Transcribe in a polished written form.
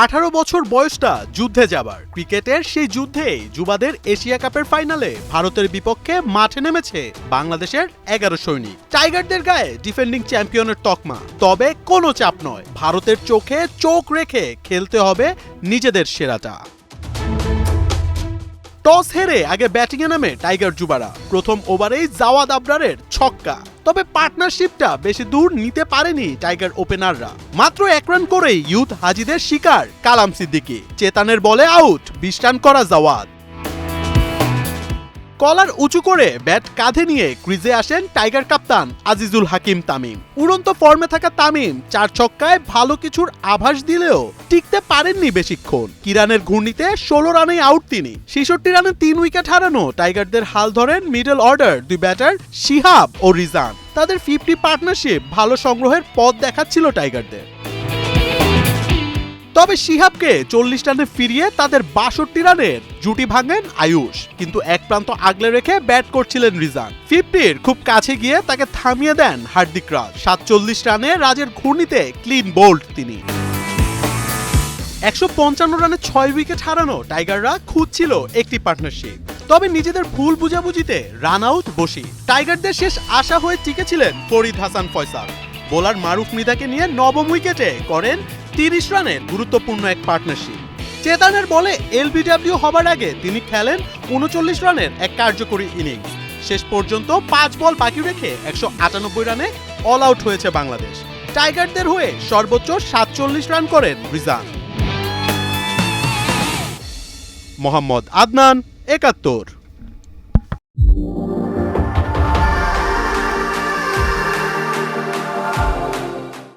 18 বছর বয়সটা যুদ্ধে যাবার। ক্রিকেটের সেই যুদ্ধেই যুবাদের এশিয়া কাপের ফাইনালে ভারতের বিপক্ষে মাঠে নেমেছে বাংলাদেশের 11 সৈনিক। টাইগারদের গায়ে ডিফেন্ডিং চ্যাম্পিয়নের তকমা। তবে কোনো চাপ নয়, ভারতের চোখে চোখ রেখে খেলতে হবে নিজেদের সেরাটা। টস হেরে আগে ব্যাটিংয়ে নামে টাইগার যুবারা। প্রথম ওভারেই জাওয়াদ আবরারের ছক্কা। তবে পার্টনারশিপটা বেশি দূর নিতে পারেনি টাইগার ওপেনাররা। মাত্র 1 রান করেই ইউথ হাজিদের শিকার কালাম সিদ্দিকী। চেতানের বলে আউট, 20 রান করা জাওয়াদ। কলার উঁচু করে ব্যাট কাঁধে নিয়ে ক্রিজে আসেন টাইগার কাপ্তান আজিজুল হাকিম তামিম। উড়ন্ত ফর্মে থাকা তামিম 4 ছক্কায় ভালো কিছুর আভাস দিলেও টিকতে পারেননি বেশিক্ষণ। কিরানের ঘূর্ণিতে 16 রানেই আউট তিনি। 66 রানে 3 উইকেট হারানো টাইগারদের হাল ধরেন মিডল অর্ডার 2 ব্যাটার শিহাব ও রিজান। তাদের 50 পার্টনারশিপ ভালো সংগ্রহের পথ দেখাচ্ছিল টাইগারদের। তবে শিহাবকে 40 রানে ফিরিয়ে তাদের 62 রানের জুটি ভাঙেন আয়ুষ। কিন্তু এক প্রান্ত আগলে রেখে ব্যাট করছিলেন রিজান। 50-র খুব কাছে গিয়ে তাকে থামিয়ে দেন হার্দিক রাজ। 47 রানে রাজের ঘূর্ণিতে ক্লিন বোল্ড তিনি। 155 রানে 6 উইকেট হারানো টাইগাররা খুঁজছিল একটি পার্টনারশিপ। তবে নিজেদের ভুল বুঝাবুঝিতে রান আউট বসি। টাইগারদের শেষ আশা হয়ে টিকেছিলেন ফরিদ হাসান ফয়সাল। বোলার মারুফ মৃধাকে নিয়ে নবম উইকেটে করেন 30 রানের গুরুত্বপূর্ণ এক পার্টনারশিপ। চেতানের বলে এলবিডব্লিউ হবার আগে তিনি খেলেন 39 রানের এক কার্যকরী ইনিংস। শেষ পর্যন্ত 5 বল বাকি রেখে 198 রানে অল আউট হয়েছে বাংলাদেশ। টাইগারদের হয়ে সর্বোচ্চ 47 রান করেন রিজান। মোহাম্মদ আদনান, 71।